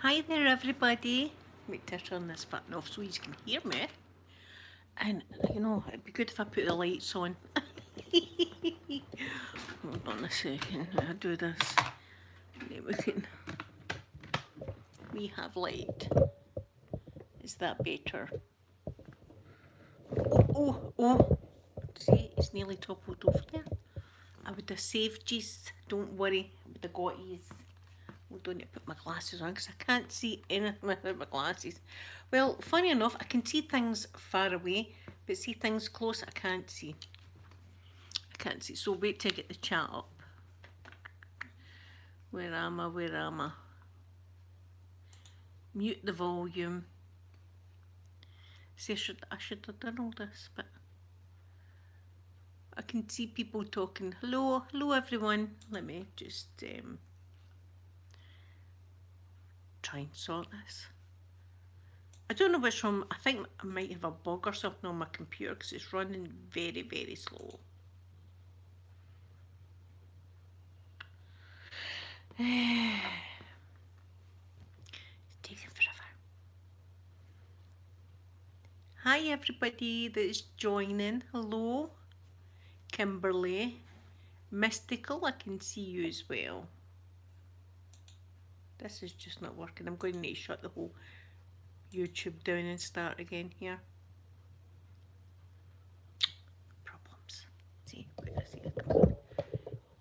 Hi there, everybody. Wait till I turn this button off so you can hear me. And it'd be good if I put the lights on. Hold on a second. I'll do this. Then we have light. Is that better? Oh. See, it's nearly toppled over there. I would have saved yous. Don't worry. I would have got yous. Hold on, I put my glasses on because I can't see anything without my glasses. Well, funny enough, I can see things far away, but see things close, I can't see. So wait till I get the chat up. Where am I? Mute the volume. See, I should have done all this, but I can see people talking. Hello everyone. Let me just try and sort this. I don't know which one. I think I might have a bug or something on my computer because it's running very, very slow. It's taking forever. Hi everybody that's joining. Hello. Kimberly. Mystical, I can see you as well. This is just not working. I'm going to need to shut the whole YouTube down and start again here. Problems. See,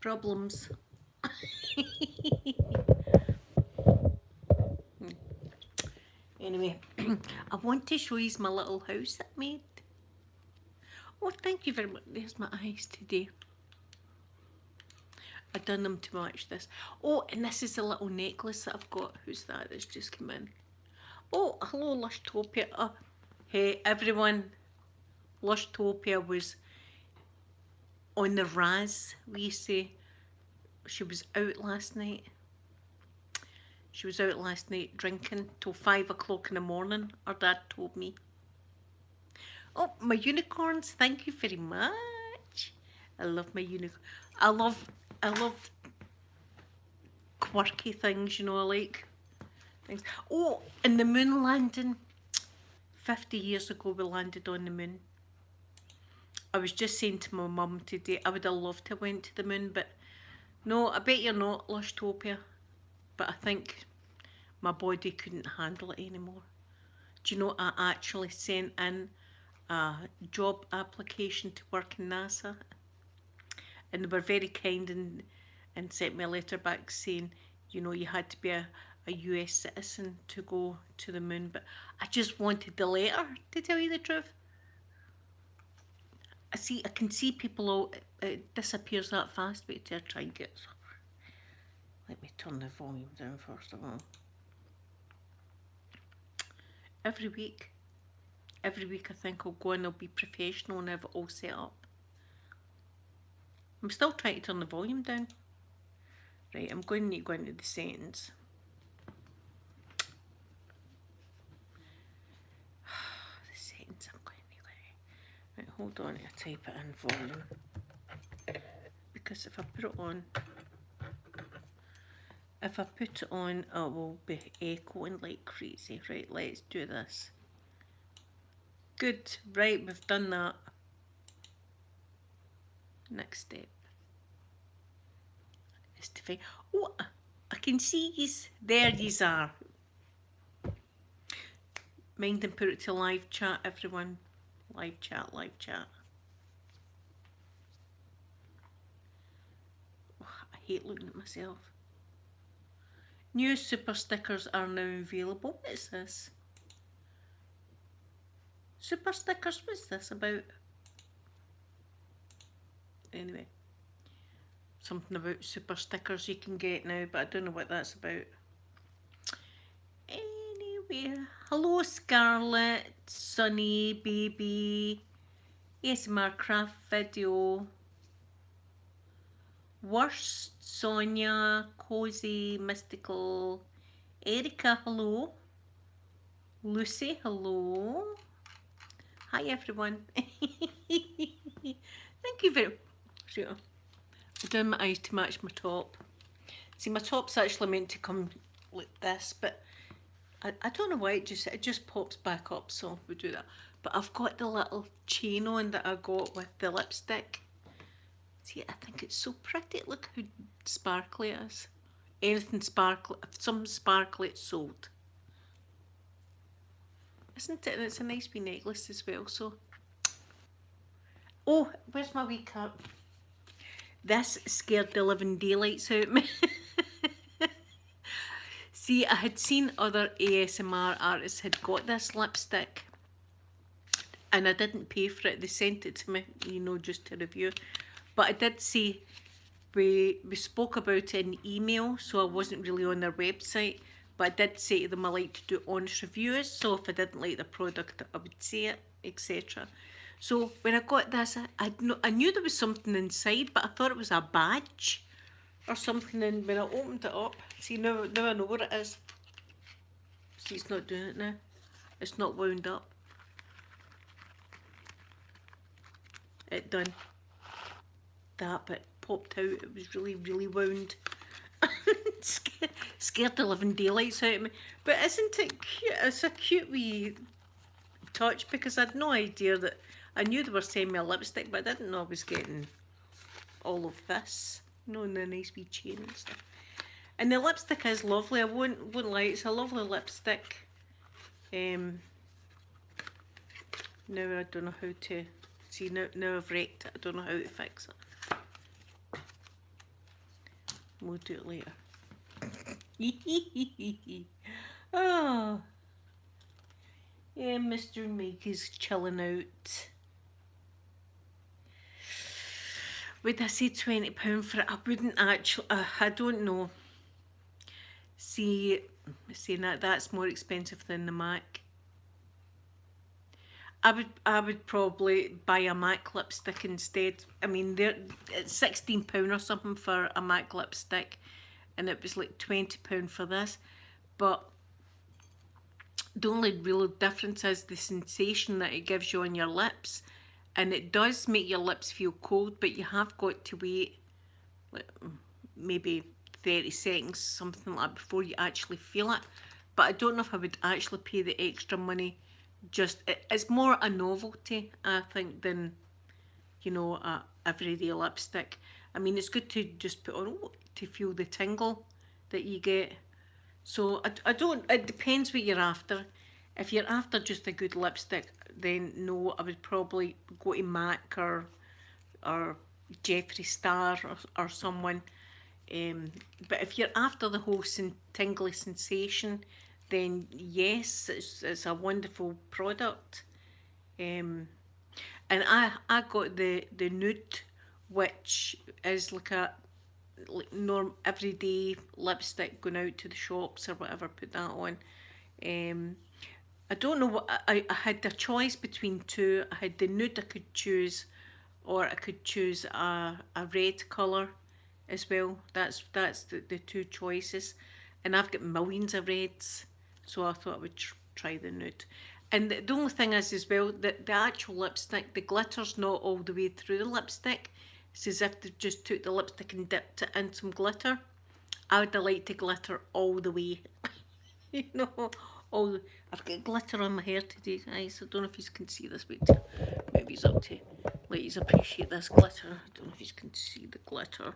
problems. Anyway, I want to show you my little house that I made. Oh, thank you very much. There's my eyes today. I've done them to match this. Oh, and this is a little necklace that I've got. Who's that that's just come in? Oh, hello, Lushtopia. Hey, everyone. Lushtopia was on the Raz, we say. She was out last night. She was out last night drinking till 5 o'clock in the morning, her dad told me. Oh, my unicorns, thank you very much. I love my unicorn. I love quirky things, I like things. Oh, and the moon landing. 50 years ago we landed on the moon. I was just saying to my mum today, I would have loved to have went to the moon, but no, I bet you're not, Lushtopia. But I think my body couldn't handle it anymore. Do you know, I actually sent in a job application to work in NASA, and they were very kind and sent me a letter back saying, you had to be a US citizen to go to the moon, but I just wanted the letter, to tell you the truth. I can see people all, it disappears that fast, but to try and get, let me turn the volume down first of all. Every week I think I'll go and I'll be professional and have it all set up. I'm still trying to turn the volume down. Right, I'm going to need to go into the settings. The settings I'm going to need. Right, hold on, I'll type it in volume. Because if I put it on, it will be echoing like crazy. Right, let's do this. Good, right, we've done that. Next step is to find, oh, I can see yous. There yous are. Mind and put it to live chat, everyone. Live chat. Oh, I hate looking at myself. New super stickers are now available. What is this? Super stickers, what's this about? Anyway, something about super stickers you can get now, but I don't know what that's about. Anyway, hello Scarlett, Sunny, Baby, ASMR Craft Video, Worst, Sonia, Cozy, Mystical, Erica, hello, Lucy, hello. Hi everyone. Thank you very much. I'm doing my eyes to match my top. See, my top's actually meant to come like this, but I don't know why it just pops back up, so we do that. But I've got the little chain on that I got with the lipstick. See, I think it's so pretty. Look how sparkly it is. Anything sparkly, if something sparkly, it's sold. Isn't it? And it's a nice wee necklace as well, so. Oh, where's my wee cup? This scared the living daylights out of me. See, I had seen other ASMR artists had got this lipstick and I didn't pay for it. They sent it to me, you know, just to review. But I did say we spoke about it in email, so I wasn't really on their website. But I did say to them I like to do honest reviews, so if I didn't like the product, I would say it, etc. So when I got this, I knew there was something inside, but I thought it was a badge or something. And when I opened it up, see, now I know what it is. See, it's not doing it now. It's not wound up. It done. That bit popped out. It was really, really wound. Scared the living daylights out of me. But isn't it cute? It's a cute wee touch, because I had no idea that... I knew they were sending me a lipstick, but I didn't know I was getting all of this. You know, and the nice wee chain and stuff. And the lipstick is lovely. I won't lie, it's a lovely lipstick. Now I don't know how to... See, now I've wrecked it. I don't know how to fix it. We'll do it later. Oh. Yeah, Mr. Mike is chilling out. Would I say £20 for it? I wouldn't actually. I don't know. See, saying that's more expensive than the MAC. I would probably buy a MAC lipstick instead. I mean, it's £16 or something for a MAC lipstick, and it was like £20 for this. But the only real difference is the sensation that it gives you on your lips. And it does make your lips feel cold, but you have got to wait like, maybe 30 seconds, something like that, before you actually feel it. But I don't know if I would actually pay the extra money. It's more a novelty, I think, than, you know, a everyday lipstick. I mean, it's good to just put on to feel the tingle that you get. So it depends what you're after. If you're after just a good lipstick, then no, I would probably go to MAC or Jeffree Star or someone. But if you're after the whole tingly sensation, then yes, it's a wonderful product. And I got the nude, which is like a everyday lipstick, going out to the shops or whatever, put that on. I don't know what I had a choice between two. I had the nude I could choose, or I could choose a red colour as well. That's the two choices, and I've got millions of reds, so I thought I would try the nude. And the only thing is as well that the actual lipstick, the glitter's not all the way through the lipstick. It's as if they just took the lipstick and dipped it in some glitter. I would have liked the glitter all the way. You know, I've got glitter on my hair today, guys. I don't know if you can see this, but maybe it's up to let you appreciate this glitter. I don't know if you can see the glitter.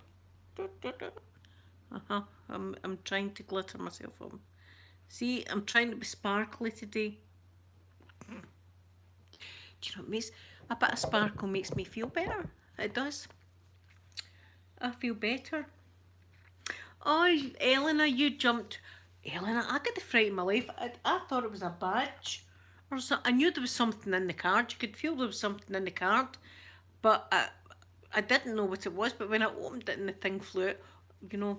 I'm trying to glitter myself up. See, I'm trying to be sparkly today. Do you know what makes a bit of sparkle makes me feel better? It does. I feel better. Oh, Eleanor, you jumped. Eleanor, I got the fright of my life. I thought it was a badge or something. I knew there was something in the card. You could feel there was something in the card, but I didn't know what it was. But when I opened it and the thing flew out, you know,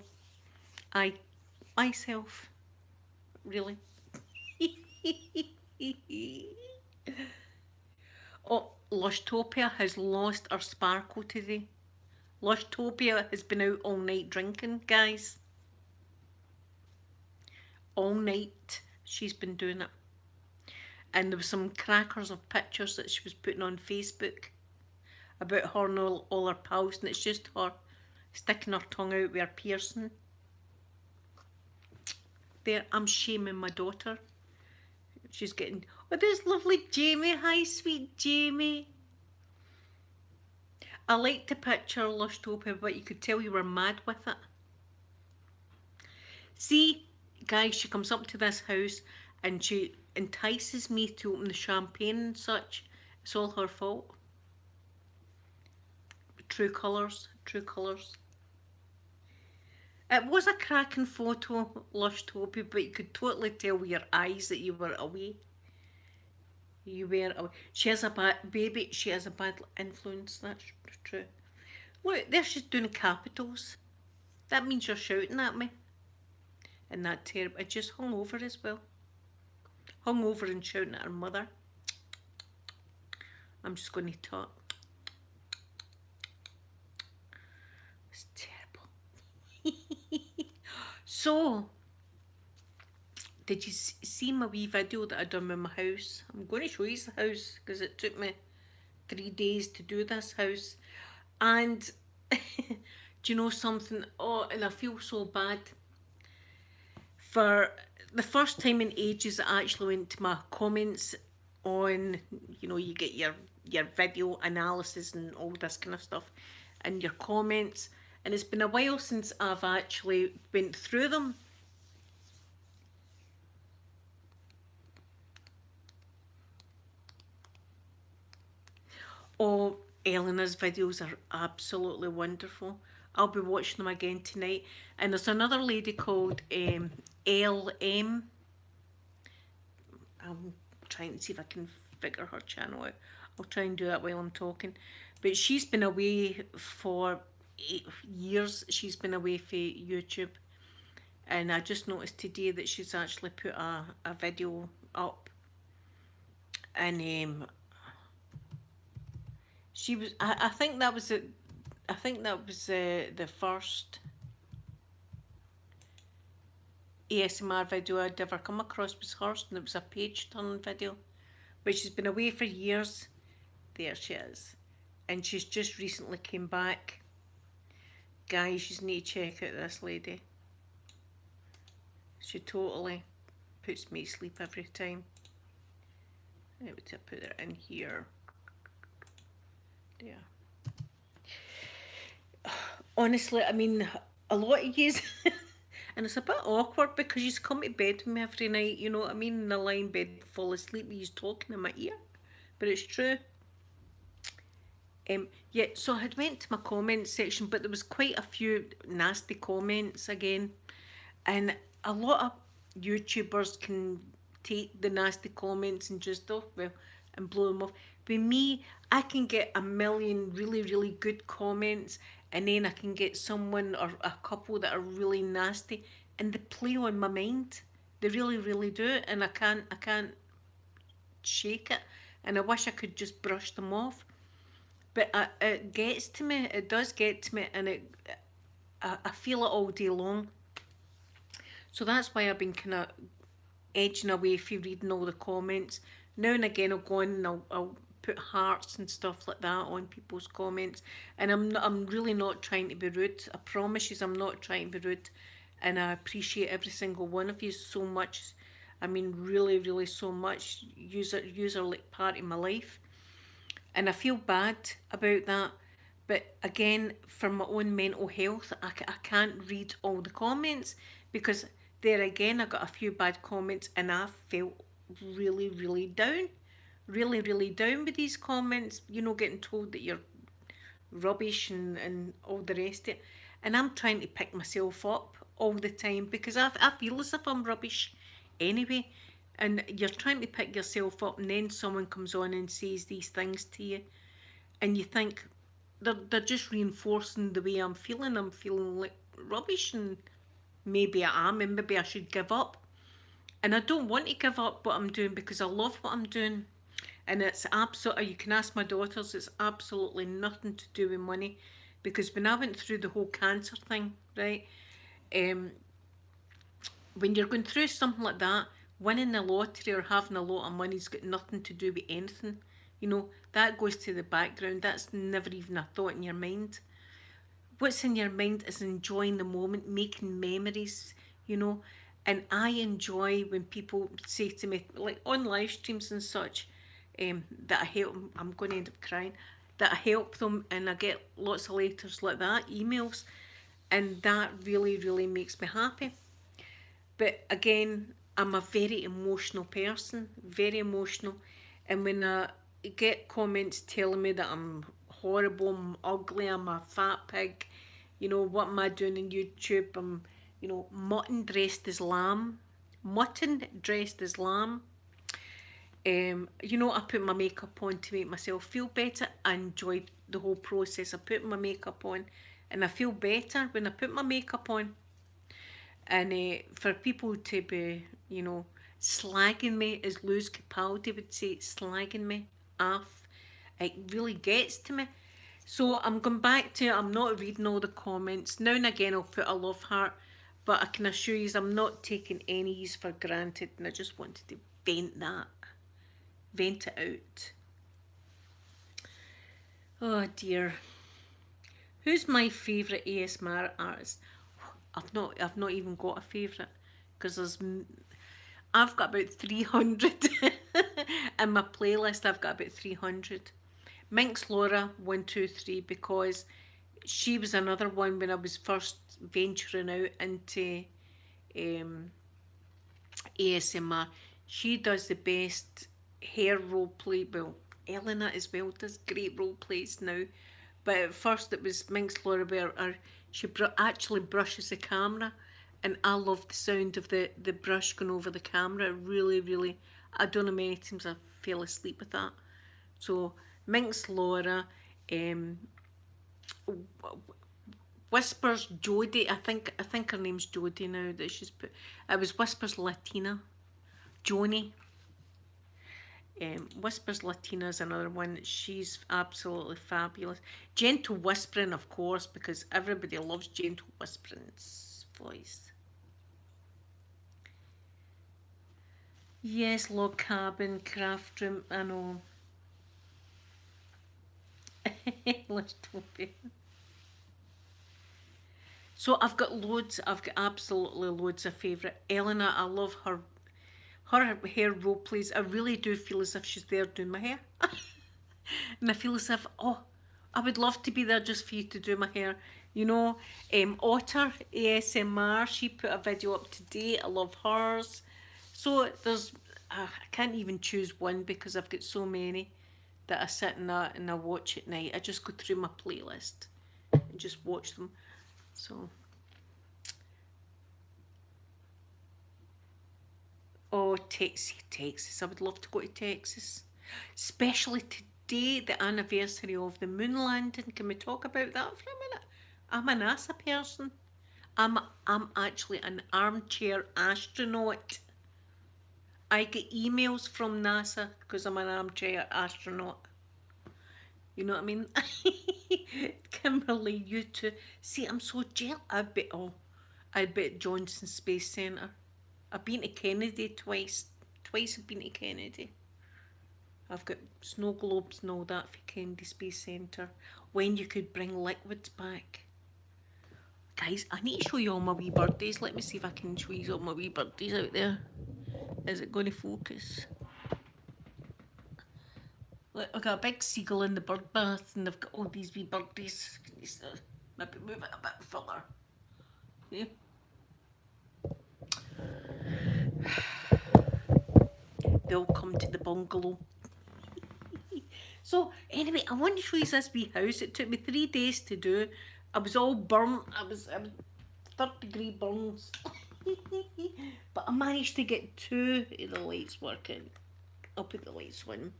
myself, really. Oh, Lushtopia has lost her sparkle today. Lushtopia has been out all night drinking, guys. All night she's been doing it. And there was some crackers of pictures that she was putting on Facebook about her and all her pals, and it's just her sticking her tongue out with her piercing. There, I'm shaming my daughter. She's getting, oh, there's lovely Jamie. Hi, sweet Jamie. I liked the picture, Lushtopia, but you could tell you were mad with it. See, guys, she comes up to this house and she entices me to open the champagne and such. It's all her fault. True colours, true colours. It was a cracking photo, Lushtopia, but you could totally tell with your eyes that you were away. You were away. She has a bad baby. She has a bad influence. That's true. Look, there she's doing capitals. That means you're shouting at me. And that terrible. It just hung over as well. Hung over and shouting at her mother. I'm just going to talk. It's terrible. So, did you see my wee video that I done with my house? I'm going to show you the house because it took me 3 days to do this house. And do you know something? Oh, and I feel so bad. For the first time in ages, I actually went to my comments on, you know, you get your video analysis and all this kind of stuff and your comments. And it's been a while since I've actually went through them. Oh, Elena's videos are absolutely wonderful. I'll be watching them again tonight. And there's another lady called LM. I'm trying to see if I can figure her channel out. I'll try and do that while I'm talking. But she's been away for 8 years. She's been away for YouTube. And I just noticed today that she's actually put a video up. And she was, I think that was it. I think that was the first ASMR video I'd ever come across was hers, and it was a page turn video. But she's been away for years. There she is. And she's just recently came back. Guys, you need to check out this lady. She totally puts me to sleep every time. Let me put her in here. There. Honestly, I mean, a lot of yous, and it's a bit awkward because you come to bed with me every night, you know what I mean? And I lie in bed, fall asleep, you's talking in my ear. But it's true. Yeah, so I had went to my comments section, but there was quite a few nasty comments again. And a lot of YouTubers can take the nasty comments and just, oh, well, and blow them off. But me, I can get a million really, really good comments, and then I can get someone or a couple that are really nasty, and they play on my mind. They really, really do, and I can't shake it. And I wish I could just brush them off. But it gets to me. It does get to me, and I feel it all day long. So that's why I've been kind of edging away from reading all the comments. Now and again, I'll go on and I'll put hearts and stuff like that on people's comments. And I'm really not trying to be rude. I promise you, I'm not trying to be rude. And I appreciate every single one of you so much. I mean, really, really so much. You're like part of my life. And I feel bad about that. But again, for my own mental health, I can't read all the comments because there again, I got a few bad comments and I felt really, really down. Really, really down with these comments, you know, getting told that you're rubbish and all the rest of it. And I'm trying to pick myself up all the time because I feel as if I'm rubbish anyway. And you're trying to pick yourself up, and then someone comes on and says these things to you, and you think they're just reinforcing the way I'm feeling. I'm feeling like rubbish, and maybe I am, and maybe I should give up. And I don't want to give up what I'm doing because I love what I'm doing. And it's absolutely, you can ask my daughters, it's absolutely nothing to do with money. Because when I went through the whole cancer thing, right, when you're going through something like that, winning the lottery or having a lot of money's got nothing to do with anything. You know, that goes to the background. That's never even a thought in your mind. What's in your mind is enjoying the moment, making memories, you know, And I enjoy when people say to me, like on live streams and such, that I help them. I'm going to end up crying. That I help them, and I get lots of letters like that, emails, and that really, really makes me happy. But again, I'm a very emotional person, very emotional. And when I get comments telling me that I'm horrible, I'm ugly, I'm a fat pig, you know, what am I doing on YouTube? I'm, you know, mutton dressed as lamb. Mutton dressed as lamb. You know, I put my makeup on to make myself feel better. I enjoy the whole process of putting my makeup on, and I feel better when I put my makeup on. And for people to be, you know, slagging me, as Lewis Capaldi would say, slagging me off, it really gets to me. So I'm going back to, I'm not reading all the comments. Now and again I'll put a love heart, but I can assure you I'm not taking any for granted, and I just wanted to vent it out. Oh dear. Who's my favourite ASMR artist? I've not even got a favourite, because I've got about 300 in my playlist. I've got about 300. Minx Laura 123, because she was another one when I was first venturing out into ASMR. She does the best hair role play. Well, Elena as well does great role plays now. But at first it was Minx Laura where she actually brushes the camera, and I love the sound of the brush going over the camera. Really, really, I don't know many times I fell asleep with that. So Minx Laura, Whispers Jodie. I think her name's Jodie now that she's put. It was Whispers Latina, Joni. Whispers Latina is another one. She's absolutely fabulous. Gentle Whispering, of course, because everybody loves Gentle Whispering's voice. Yes, log cabin, craft room, I know. So I've got absolutely loads of favourite. Elena, I love her. Her hair role plays, I really do feel as if she's there doing my hair. And I feel as if, oh, I would love to be there just for you to do my hair. You know, Otter ASMR, she put a video up today. I love hers. So there's, I can't even choose one because I've got so many that I sit and I watch at night. I just go through my playlist and just watch them. So, oh, Texas. I would love to go to Texas. Especially today, the anniversary of the moon landing. Can we talk about that for a minute? I'm a NASA person. I'm actually an armchair astronaut. I get emails from NASA because I'm an armchair astronaut. You know what I mean? Kimberly, you too. See, I'm so jealous. I'd be at Johnson Space Centre. I've been to Kennedy twice. Twice I've been to Kennedy. I've got snow globes and all that for Kennedy Space Centre. When you could bring liquids back. Guys, I need to show you all my wee birthdays. Let me see if I can show you all my wee birthdays out there. Is it going to focus? Look, I've got a big seagull in the bird bath, and I've got all these wee birdies. Maybe move it a bit further. Yeah. They'll come to the bungalow. So anyway, I want to show you this wee house. It took me 3 days to do. I was all burnt. I was 3rd-degree burns. But I managed to get 2 of the lights working. I'll put the lights on.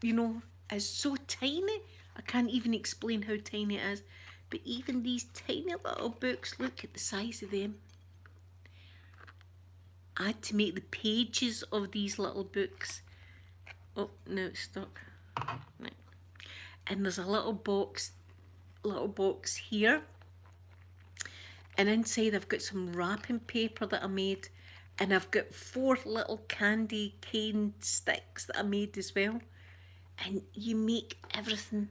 You know, it's so tiny. I can't even explain how tiny it is. But even these tiny little books, look at the size of them. I had to make the pages of these little books. Oh, no, it's stuck. Right. And there's a little box here. And inside I've got some wrapping paper that I made. And I've got 4 little candy cane sticks that I made as well. And you make everything.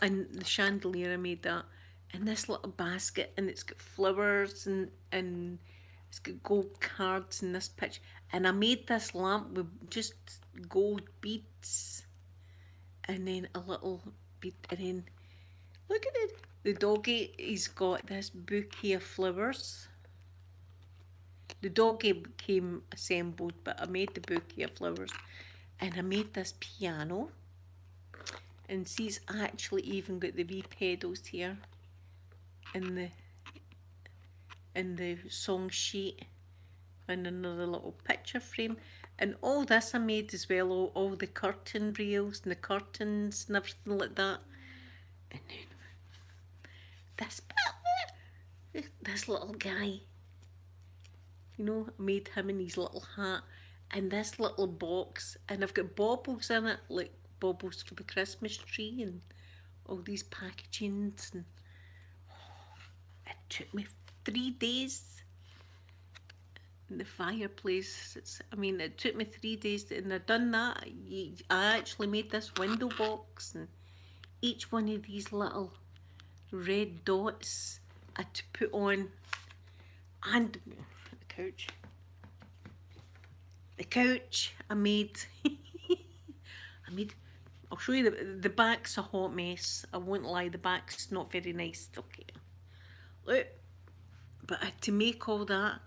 And the chandelier, I made that. in this little basket, and it's got flowers and it's got gold cards in this picture. And I made this lamp with just gold beads and then a little bead, and then look at it. The doggy, he's got this bouquet of flowers. The doggy came assembled, but I made the bouquet of flowers. And I made this piano. And see, it's actually even got the wee pedals here in the song sheet, and another little picture frame. And all this I made as well, all the curtain rails and the curtains and everything like that. And then this little guy, you know, I made him in his little hat, and this little box, and I've got baubles in it, like baubles for the Christmas tree and all these packagings. And it took me 3 days in the fireplace. It took me 3 days, and I done that. I actually made this window box, and each one of these little red dots I had to put on. And the couch I made. I'll show you the back's a hot mess. I won't lie, the back's not very nice. Okay, look, but I had to make all that,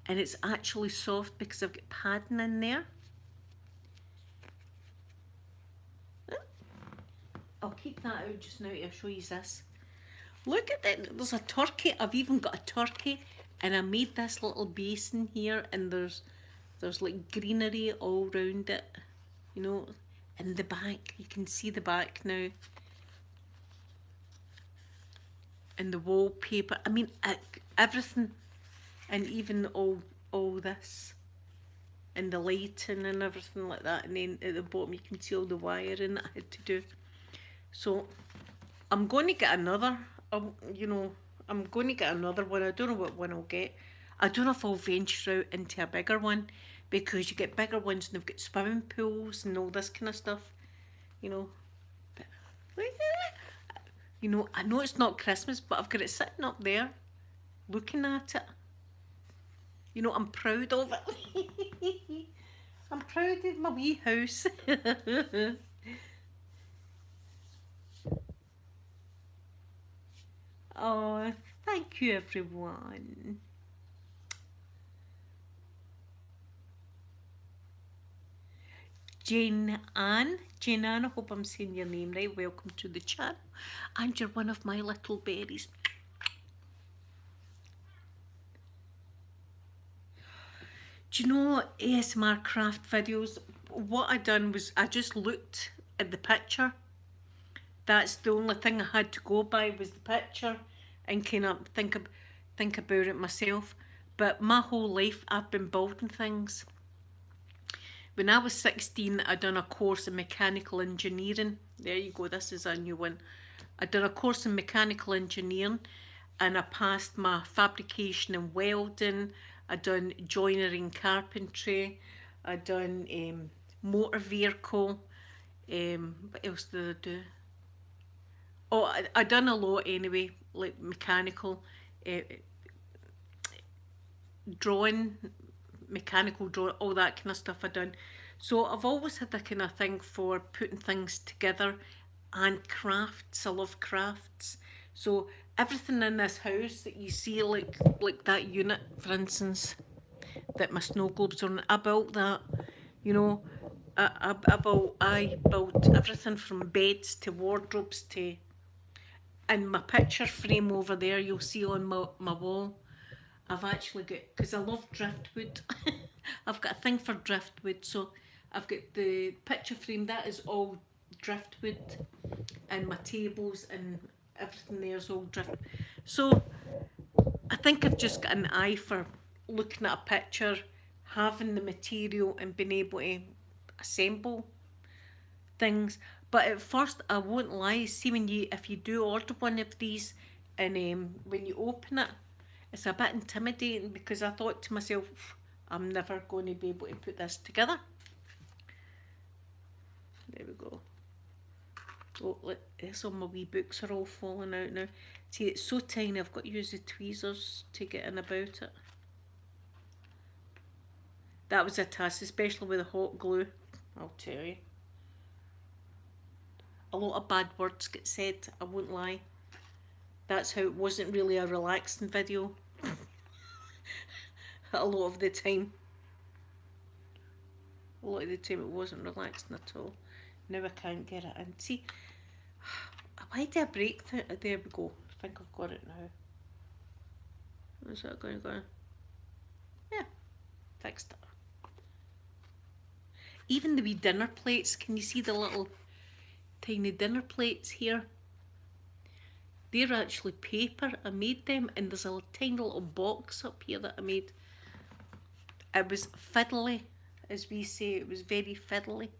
and it's actually soft because I've got padding in there. I'll keep that out just now to show you this. Look at that, there's a turkey. I've even got a turkey, and I made this little basin here, and there's like greenery all round it, you know. In the back, you can see the back now, and the wallpaper. I mean, everything, and even all this, and the lighting and everything like that. And then at the bottom, you can see all the wiring that I had to do. So I'm going to get another. I'm going to get another one. I don't know what one I'll get. I don't know if I'll venture out into a bigger one, because you get bigger ones and they've got swimming pools and all this kind of stuff, you know. But, you know, I know it's not Christmas, but I've got it sitting up there, looking at it. You know, I'm proud of it. I'm proud of my wee house. Oh, thank you, everyone. Jane Ann, I hope I'm saying your name right. Welcome to the channel. And you're one of my little berries. Do you know ASMR craft videos? What I done was I just looked at the picture. That's the only thing I had to go by, was the picture, and kind of think about it myself. But my whole life I've been building things. When I was 16, I done a course in mechanical engineering. There you go, this is a new one. I done a course in mechanical engineering, and I passed my fabrication and welding. I done joinery and carpentry. I done motor vehicle. What else did I do? Oh, I done a lot anyway, like mechanical, drawing, mechanical drawing, all that kind of stuff I done. So I've always had a kind of thing for putting things together, and crafts. I love crafts. So everything in this house that you see, like that unit, for instance, that my snow globes are on, I built that, you know. I built everything from beds to wardrobes to, and my picture frame over there you'll see on my wall. I've actually got, because I love driftwood, I've got a thing for driftwood, so I've got the picture frame, that is all driftwood, and my tables and everything there is all driftwood. So I think I've just got an eye for looking at a picture, having the material and being able to assemble things. But at first, I won't lie, see, if you do order one of these, and when you open it, it's a bit intimidating, because I thought to myself, I'm never going to be able to put this together. There we go. Oh, look, this all my wee books are all falling out now. See, it's so tiny, I've got to use the tweezers to get in about it. That was a task, especially with the hot glue, I'll tell you. A lot of bad words get said, I won't lie. That's how it wasn't really a relaxing video. A lot of the time. A lot of the time it wasn't relaxing at all. Now I can't get it in. See, why did I break that? There we go. I think I've got it now. Is that going to go? Yeah, fixed it. Even the wee dinner plates, can you see the little tiny dinner plates here? They're actually paper. I made them, and there's a tiny little box up here that I made. It was fiddly, as we say. It was very fiddly.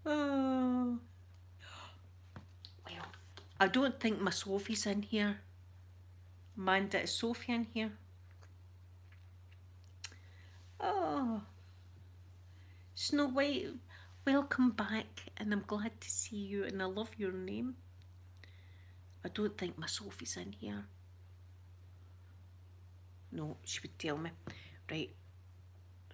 Oh. Well, I don't think my Sophie's in here. Amanda, is Sophie in here? Oh, Snow White, welcome back, and I'm glad to see you, and I love your name. I don't think my Sophie's in here. No, she would tell me. Right.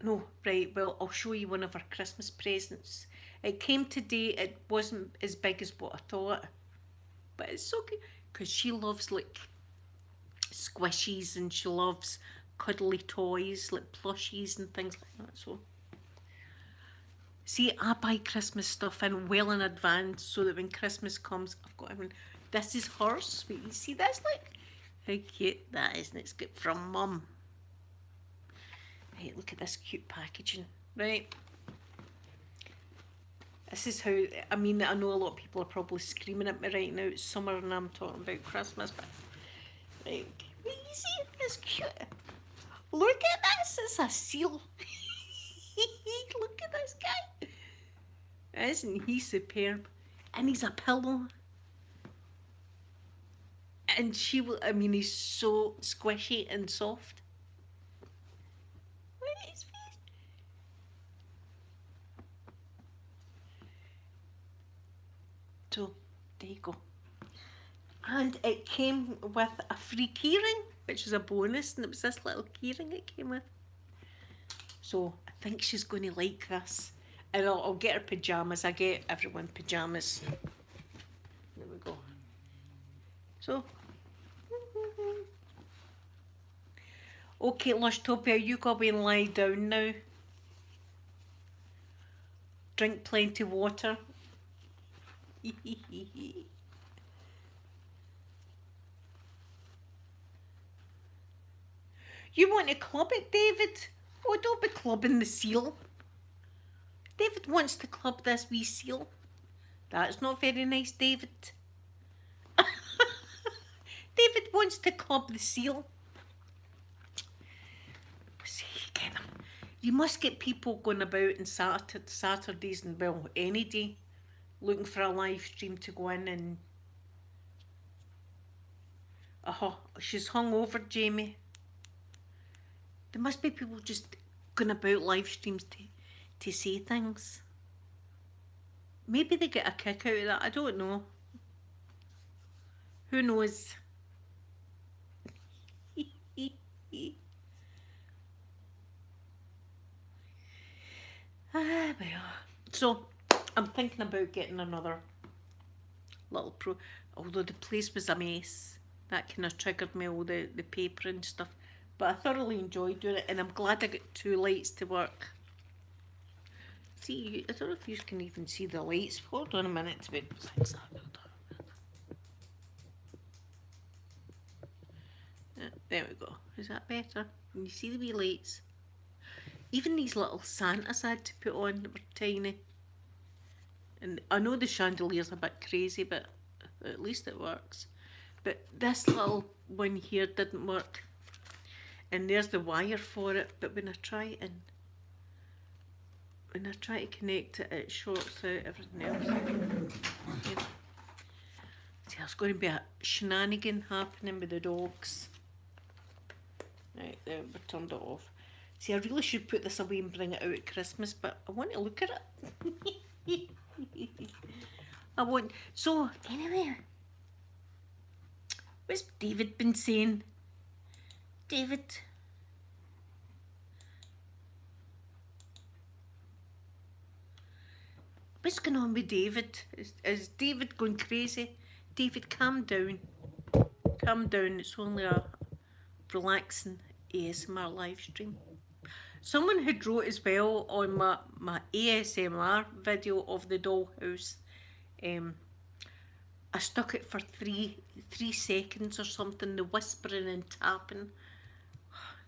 No, right, well, I'll show you one of her Christmas presents. It came today, it wasn't as big as what I thought, but it's so good, because she loves, like, squishies, and she loves cuddly toys, like plushies and things like that, so. See, I buy Christmas stuff in well in advance, so that when Christmas comes, I've got everyone. This is her sweet. You see this, like? How cute that is, and it's good from Mum. Right, look at this cute packaging, right? This is how, I mean, I know a lot of people are probably screaming at me right now. It's summer and I'm talking about Christmas, but, right, you see, it's cute. Look at this, it's a seal. Look at this guy. Isn't he superb? And he's a pillow. And she will, I mean, he's so squishy and soft. Look at his face. So, there you go. And it came with a free keyring, which is a bonus, and it was this little keyring it came with. So, I think she's going to like this. And I'll get her pyjamas. I get everyone pyjamas. There we go. So, okay, Lushtopia, you go away and lie down now. Drink plenty of water. You want to club it, David? Oh, don't be clubbing the seal. David wants to club this wee seal. That's not very nice, David. David wants to club the seal. See, get them. You must get people going about on Saturdays and, well, any day, looking for a live stream to go in and... Oh, she's hungover, Jamie. There must be people just going about live streams to say things. Maybe they get a kick out of that, I don't know. Who knows? Well. So, I'm thinking about getting another little pro... Although the place was a mess. That kind of triggered me, all the paper and stuff. But I thoroughly enjoyed doing it, and I'm glad I got 2 lights to work. See, I don't know if you can even see the lights. Hold on a minute to fix that. There we go. Is that better? Can you see the wee lights? Even these little Santas I had to put on that were tiny. And I know the chandelier's a bit crazy, but at least it works. But this little one here didn't work. And there's the wire for it, but when I try to connect it, it shorts out everything else. Yeah. See, there's going to be a shenanigan happening with the dogs. Right, there, we turned it off. See, I really should put this away and bring it out at Christmas, but I want to look at it. I won't. So, anyway, what's David been saying? David. What's going on with David? Is David going crazy? David, calm down. Calm down. It's only a relaxing ASMR live stream. Someone had wrote as well on my ASMR video of the dollhouse. I stuck it for three seconds or something, the whispering and tapping.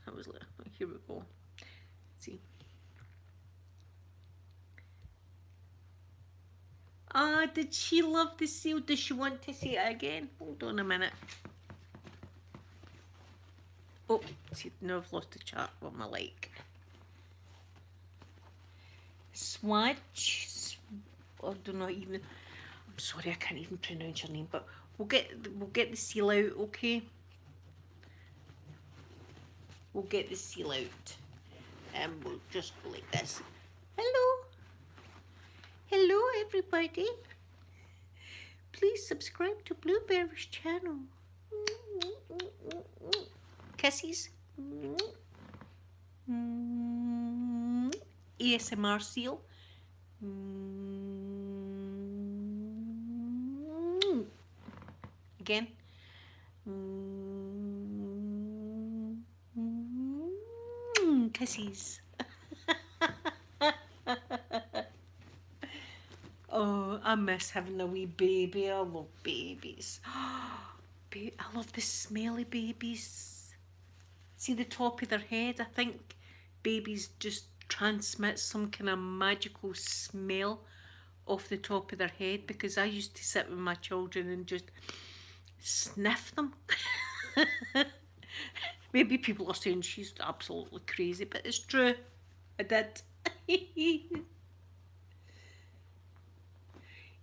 That was like, here we go. See. Ah, did she love the seal? Does she want to see it again? Hold on a minute. Oh, see, now I've lost the chart. What am I like? Swatch. I do not even. I'm sorry, I can't even pronounce your name, but we'll get the seal out, okay? We'll get the seal out, and we'll just go like this. Hello, hello, everybody. Please subscribe to Blueberry's channel. Kisses. ASMR seal. Again. Kisses. Oh, I miss having a wee baby. I love babies. I love the smelly babies. See the top of their head? I think babies just transmit some kind of magical smell off the top of their head, because I used to sit with my children and just sniff them. Maybe people are saying she's absolutely crazy, but it's true. I did.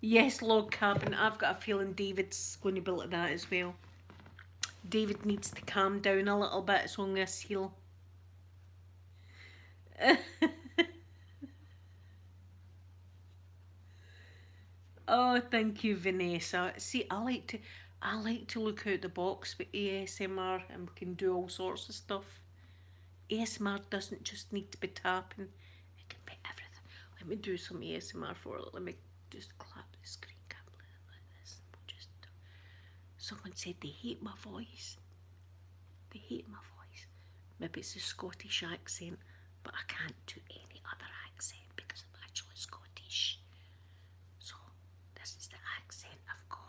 Yes, log cabin. I've got a feeling David's going to be like that as well. David needs to calm down a little bit. It's only a seal. Oh, thank you, Vanessa. See, I like to look out the box with ASMR, and we can do all sorts of stuff. ASMR doesn't just need to be tapping. It can be everything. Let me do some ASMR for it. Let me just clap the screen cap like this. Just. Someone said they hate my voice. They hate my voice. Maybe it's a Scottish accent, but I can't do any other accent because I'm actually Scottish. So this is the accent I've got.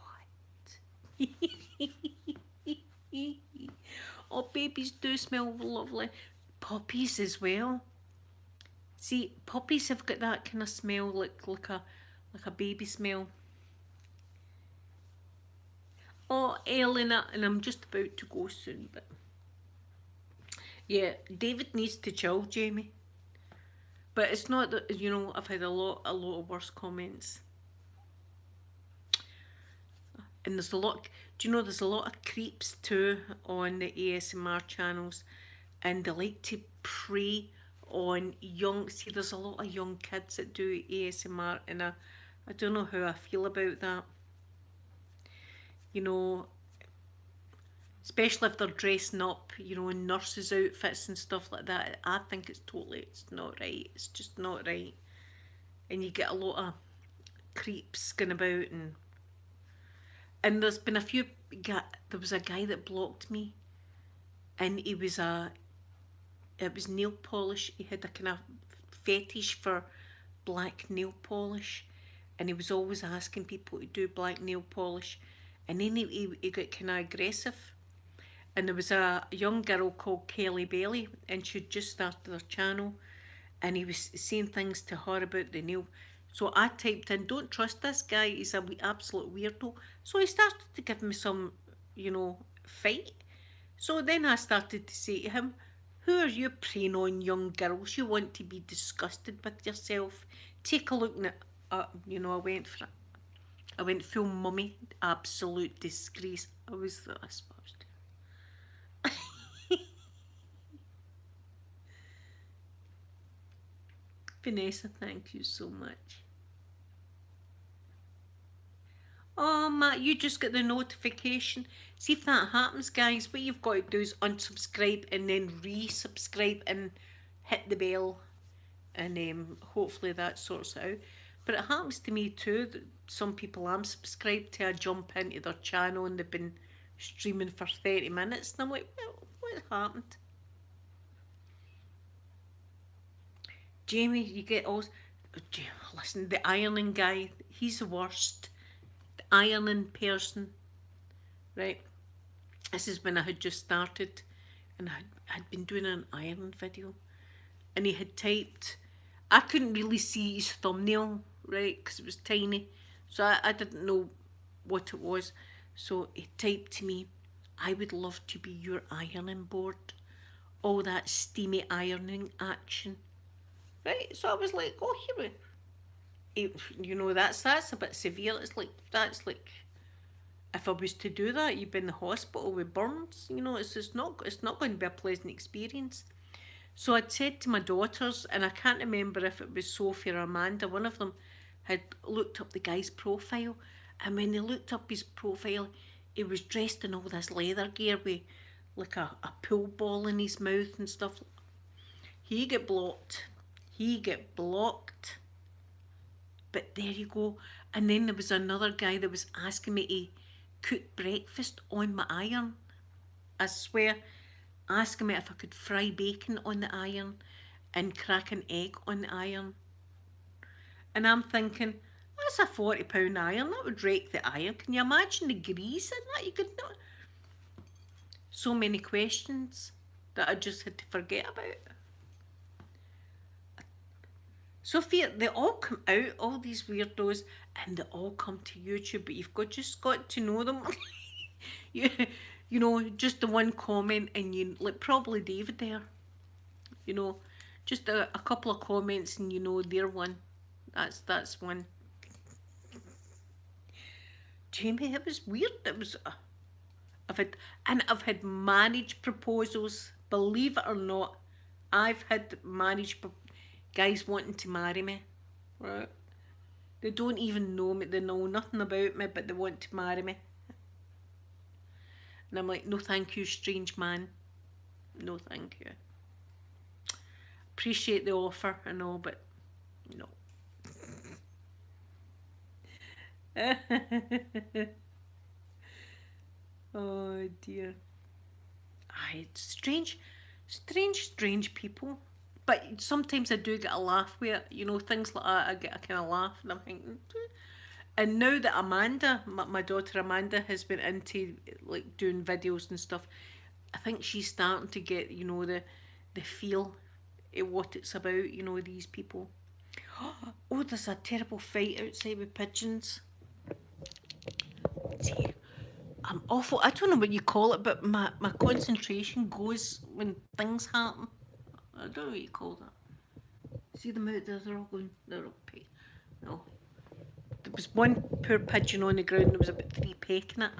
Oh, babies do smell lovely. Puppies as well. See, puppies have got that kind of smell, like a baby smell. Oh, Elena, and I'm just about to go soon, but yeah, David needs to chill, Jamie. But it's not that, you know, I've had a lot of worse comments. And there's a lot, do you know, there's a lot of creeps too on the ASMR channels, and they like to prey on young, see, there's a lot of young kids that do ASMR, and I don't know how I feel about that. You know, especially if they're dressing up, you know, in nurses' outfits and stuff like that. I think it's not right. It's just not right. And you get a lot of creeps going about, and there's been a few, there was a guy that blocked me, and it was nail polish. He had a kind of fetish for black nail polish, and he was always asking people to do black nail polish, and then he got kind of aggressive. And there was a young girl called Kelly Bailey, and she'd just started her channel, and he was saying things to her about the nail. So I typed in, don't trust this guy, he's a absolute weirdo. So he started to give me some, you know, fight. So then I started to say to him, who are you preying on, young girls? You want to be disgusted with yourself. Take a look at, you know, I went full mummy, absolute disgrace. I was supposed to. Vanessa, thank you so much. Oh, Matt, you just got the notification. See if that happens, guys. What you've got to do is unsubscribe and then resubscribe and hit the bell, and hopefully that sorts it out. But it happens to me too that some people I'm subscribed to, I jump into their channel and they've been streaming for 30 minutes, and I'm like, well, what happened? Jamie, you get all. Listen, the ironing guy, he's the worst. The ironing person, right? This is when I had just started and had been doing an iron video, and he had typed, I couldn't really see his thumbnail, right, because it was tiny, so I didn't know what it was. So he typed to me, I would love to be your ironing board, all that steamy ironing action, right? So I was like, oh, here we, you know, that's a bit severe. It's like, that's like, if I was to do that, you'd be in the hospital with burns. You know, it's not going to be a pleasant experience. So I'd said to my daughters, and I can't remember if it was Sophie or Amanda, one of them had looked up the guy's profile, and when they looked up his profile, he was dressed in all this leather gear with like a pool ball in his mouth and stuff. He get blocked. He get blocked. But there you go. And then there was another guy that was asking me to cook breakfast on my iron. I swear, asking me if I could fry bacon on the iron and crack an egg on the iron. And I'm thinking, that's a £40 iron, that would wreck the iron. Can you imagine the grease in that? You could not. So many questions that I just had to forget about. Sophia, they all come out, all these weirdos, and they all come to YouTube, but you've just got to know them. you, you know, just the one comment, and you, like probably David there, you know, just a couple of comments, and you know they're one. That's one. Jamie, it was weird. It was, I've had marriage proposals. Believe it or not, I've had marriage guys wanting to marry me, right? They don't even know me. They know nothing about me, but they want to marry me. And I'm like, no, thank you, strange man. No, thank you. Appreciate the offer and all, but no. Oh dear. It's strange people. But sometimes I do get a laugh with it, you know, things like that. I get a kind of laugh, and I'm thinking. And now that Amanda, my daughter Amanda, has been into like doing videos and stuff, I think she's starting to get, you know, the feel of what it's about. You know, these people. Oh, there's a terrible fight outside with pigeons. See, I'm awful. I don't know what you call it, but my concentration goes when things happen. I don't know what you call that. See them out there, they're all going, they're all no. There was one poor pigeon on the ground, there was about 3 pecking it.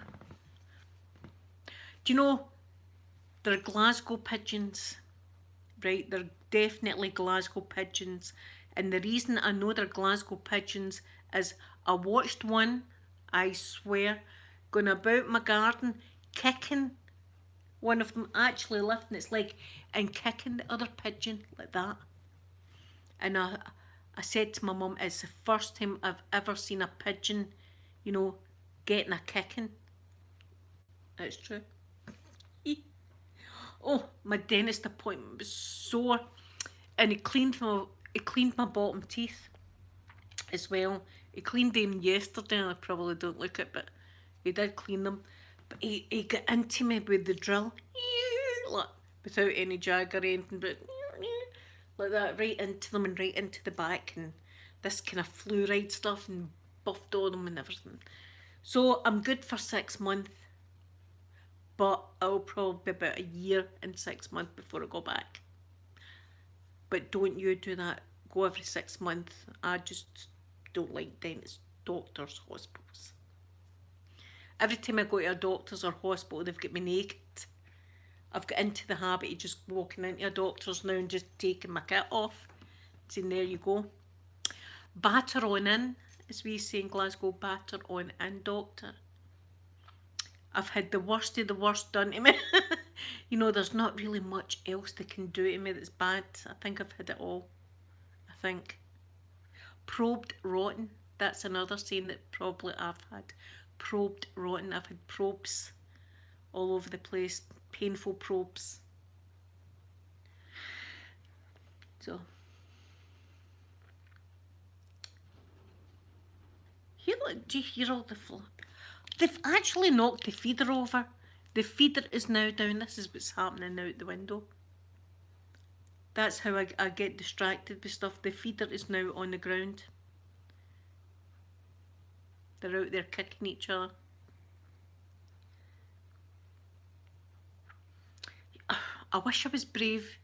Do you know, they're Glasgow pigeons, right? They're definitely Glasgow pigeons. And the reason I know they're Glasgow pigeons is I watched one, I swear, going about my garden, kicking one of them, actually lifting its leg and kicking the other pigeon like that. And I said to my mum, it's the first time I've ever seen a pigeon, you know, getting a kicking. It's true. Oh, my dentist appointment was sore, and he cleaned my bottom teeth as well. He cleaned them yesterday, and I probably don't look it, but he did clean them. But he got into me with the drill, like, without any jag or anything, but like that, right into them and right into the back, and this kind of fluoride stuff, and buffed on them and everything. So I'm good for 6 months, but I'll probably be about a year and 6 months before I go back. But don't you do that, go every 6 months. I just don't like dentists, doctors, hospitals. Every time I go to a doctor's or hospital, they've got me naked. I've got into the habit of just walking into a doctor's now and just taking my kit off. Saying, there you go. Batter on in. as we say in Glasgow, batter on and doctor. I've had the worst of the worst done to me. You know, there's not really much else they can do to me that's bad. I think I've had it all. I think. Probed rotten. That's another saying that probably I've had. Probed rotten. I've had probes all over the place. Painful probes. So. Do you hear all the flap? They've actually knocked the feeder over. The feeder is now down. This is what's happening out the window. That's how I get distracted with stuff. The feeder is now on the ground. They're out there kicking each other. I wish I was brave.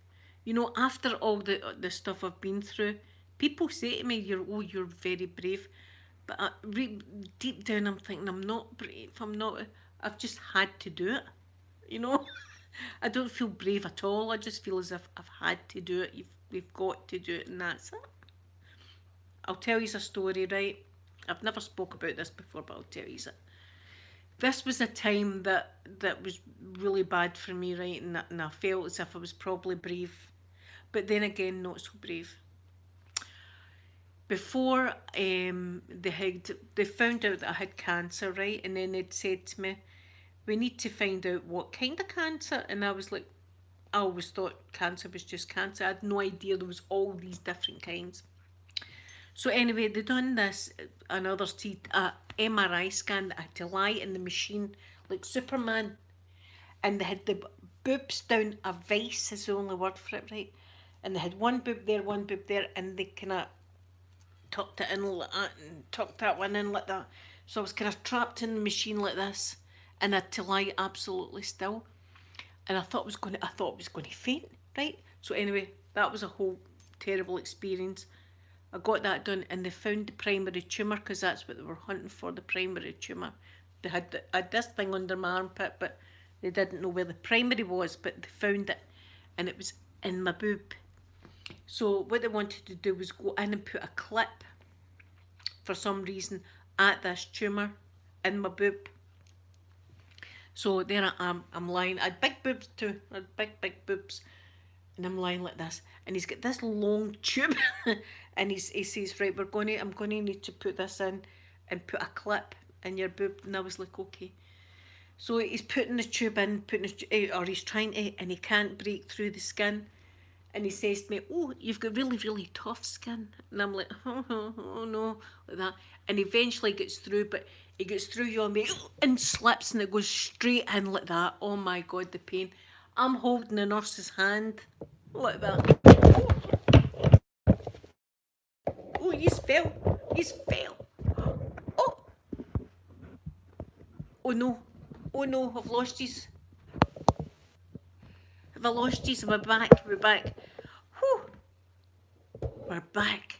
You know, after all the stuff I've been through, people say to me, you're very brave. But deep down I'm thinking, I'm not brave. I've just had to do it. You know? I don't feel brave at all. I just feel as if I've had to do it. We've got to do it, and that's it. I'll tell you a story, right? I've never spoke about this before, but I'll tell you it. This was a time that was really bad for me, right? And I felt as if I was probably brave. But then again, not so brave. Before they found out that I had cancer, right? And then they'd said to me, we need to find out what kind of cancer. And I was like, I always thought cancer was just cancer. I had no idea there was all these different kinds. So anyway, they done this and others to a MRI scan that I had to lie in the machine like Superman. And they had the boobs down a vice is the only word for it, right? And they had one boob there, and they kind of tucked it in like that and tucked that one in like that. So I was kind of trapped in the machine like this, and I had to lie absolutely still. And I thought I was going to faint, right? So anyway, that was a whole terrible experience. I got that done, and they found the primary tumour, because that's what they were hunting for, the primary tumour. They had this thing under my armpit, but they didn't know where the primary was, but they found it, and it was in my boob. So what they wanted to do was go in and put a clip, for some reason, at this tumour in my boob. So there I am, I'm lying. I had big boobs too, I had big boobs. And I'm lying like this, and he's got this long tube, and he says, right, I'm going to need to put this in and put a clip in your boob. And I was like, okay. So he's putting the tube in, or he's trying to, and he can't break through the skin. And he says to me, oh, you've got really, really tough skin. And I'm like, oh no, like that. And eventually gets through, but he gets through you on me and slips, and it goes straight in like that. Oh my God, the pain. I'm holding the nurse's hand like that. Oh, he's fell. Oh. Oh no, I've lost his. Have I lost his? We're back. Whew. We're back.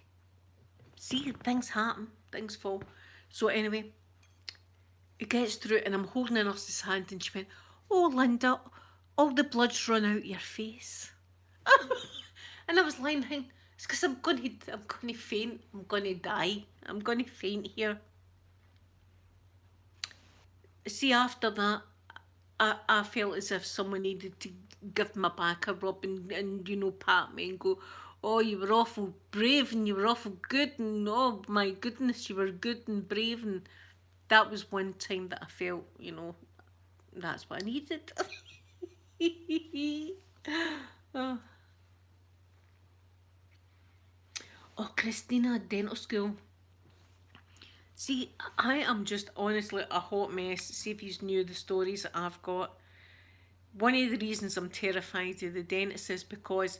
See, things happen, things fall. So anyway, it gets through, and I'm holding the nurse's hand, and she went, oh, Linda, all the blood's run out your face. And I was lying down. It's because I'm going to faint. I'm going to die. I'm going to faint here. See, after that, I felt as if someone needed to give my back a rub and you know, pat me and go, oh, you were awful brave and you were awful good, and oh my goodness, you were good and brave. And that was one time that I felt, you know, that's what I needed. Oh. Oh, Christina, dental school. See, I am just honestly a hot mess. See if you knew the stories that I've got. One of the reasons I'm terrified of the dentist is because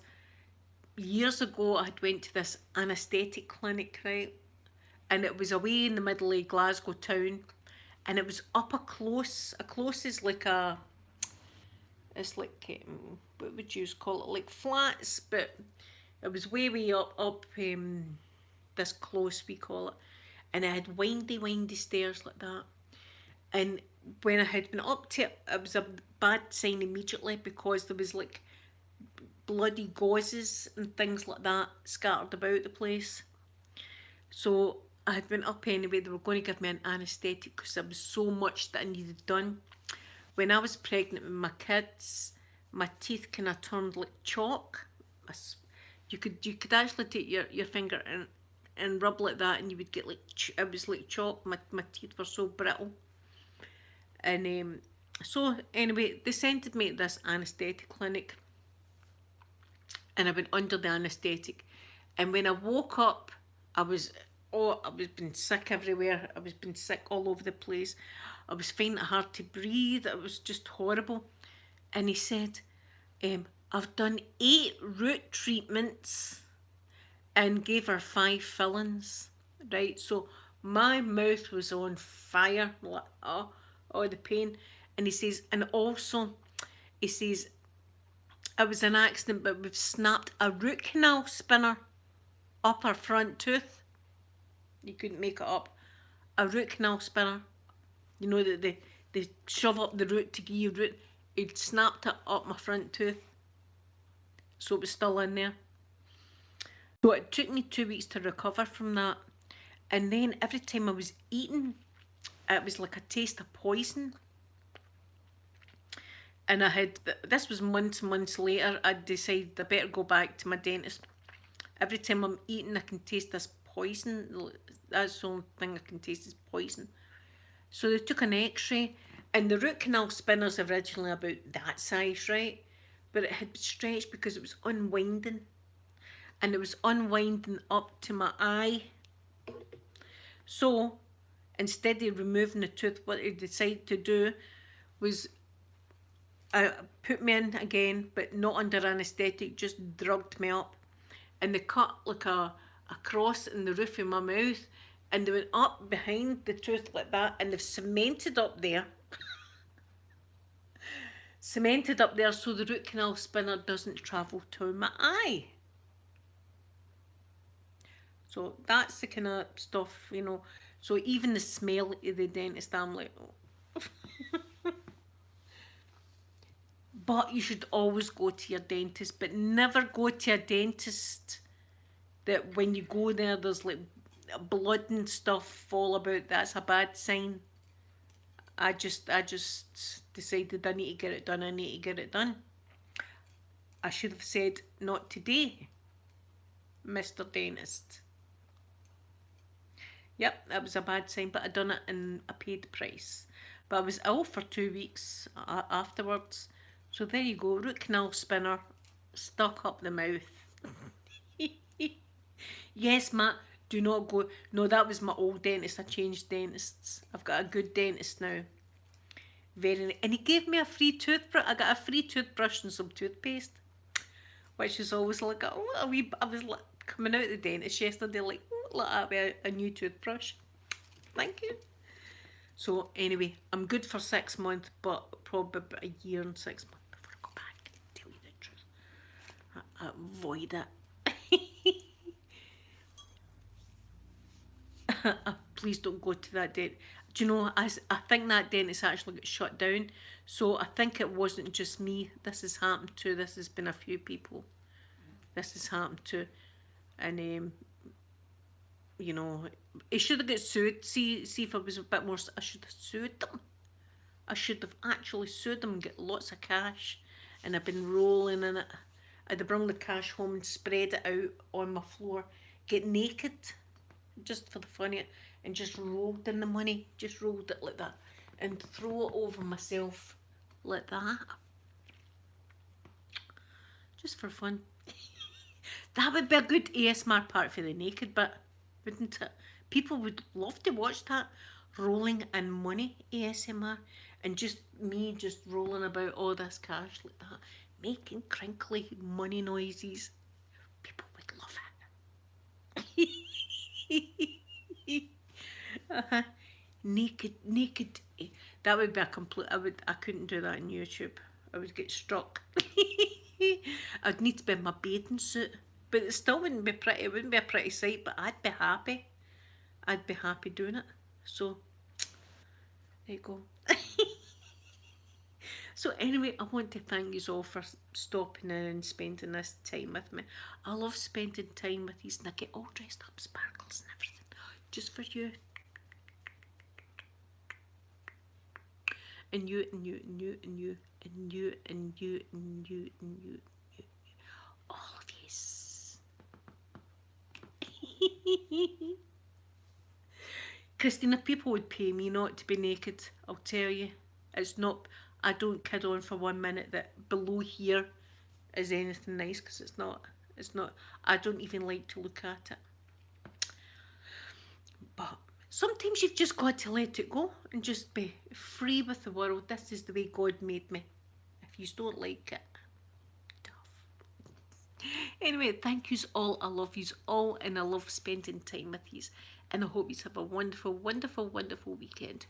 years ago I had went to this anaesthetic clinic, right? And it was away in the middle of Glasgow town. And it was up a close. A close is like a... It's like, what would you call it? Like flats, but it was way up this close, we call it. And it had windy stairs like that. And when I had been up to it, it was a bad sign immediately, because there was like bloody gauzes and things like that scattered about the place. So I had went up anyway. They were going to give me an anaesthetic because there was so much that I needed done. When I was pregnant with my kids, my teeth kind of turned like chalk. You could actually take your finger and rub like that, and you would get like it was like chalk. My teeth were so brittle, and so anyway, they sent me to this anaesthetic clinic, and I went under the anaesthetic, and when I woke up, I was been sick everywhere. I was been sick all over the place. I was finding it hard to breathe. It was just horrible. And he said, I've done 8 root treatments and gave her 5 fillings. Right, so my mouth was on fire, like oh the pain. And he says, and also he says, it was an accident, but we've snapped a root canal spinner up her front tooth. You couldn't make it up. A root canal spinner. You know that they shove up the root to give you root. He'd snapped it up my front tooth. So it was still in there. So it took me 2 weeks to recover from that. And then every time I was eating, it was like a taste of poison. And I had, this was months later, I decided I better go back to my dentist. Every time I'm eating, I can taste this poison. That's the only thing I can taste is poison. So they took an x-ray, and the root canal spinner's originally about that size, right? But it had stretched because it was unwinding. And it was unwinding up to my eye. So instead of removing the tooth, what they decided to do was put me in again, but not under anaesthetic, just drugged me up. And they cut like a cross in the roof of my mouth, and they went up behind the tooth like that, and they've cemented up there. Cemented up there so the root canal spinner doesn't travel to my eye. So that's the kind of stuff, you know. So even the smell of the dentist, I'm like, oh. But you should always go to your dentist, but never go to a dentist that when you go there, there's like blood and stuff all about. That's a bad sign. I just decided I need to get it done. I need to get it done. I should have said, not today, Mr. Dentist. Yep, that was a bad sign, but I done it and I paid the price. But I was ill for 2 weeks afterwards. So there you go, root canal spinner stuck up the mouth. Yes, Matt, do not go. No, that was my old dentist. I changed dentists. I've got a good dentist now. And he gave me a free toothbrush. I got a free toothbrush and some toothpaste, which is always like a wee. I was like coming out of the dentist yesterday, like, let that be a new toothbrush. Thank you. So anyway, I'm good for 6 months, but probably about a year and 6 months before I go back and tell you the truth. I avoid it. Please don't go to that dentist. Do you know, I think that dentist actually got shut down. So I think it wasn't just me. This has happened to. This has been a few people. This has happened to. And, you know, he should have got sued. See if I was a bit more. I should have sued them. I should have actually sued them and get lots of cash. And I've been rolling in it. I'd have brought the cash home and spread it out on my floor. Get naked. Just for the fun of it, and just rolled in the money, just rolled it like that, and throw it over myself like that, just for fun. That would be a good ASMR part for the naked bit, wouldn't it? People would love to watch that, rolling in money ASMR, and just me just rolling about all this cash like that, making crinkly money noises. People would love it. Naked. That would be a complete. I couldn't do that on YouTube. I would get struck. I'd need to be in my bathing suit, but it still wouldn't be pretty. It wouldn't be a pretty sight, but I'd be happy. I'd be happy doing it. So there you go. So anyway, I want to thank you all for stopping in and spending this time with me. I love spending time with these, and I get all dressed up, sparkles and everything. just for you. And you, and you, and you, and you, and you, and you, and you, and you, and you. All of yous. Christina, people would pay me not to be naked, I'll tell you. It's not, I don't kid on for 1 minute that below here is anything nice, because it's not. It's not. I don't even like to look at it. But sometimes you've just got to let it go and just be free with the world. This is the way God made me. If you don't like it, tough. Anyway, thank yous all. I love yous all, and I love spending time with yous. And I hope yous have a wonderful, wonderful, wonderful weekend.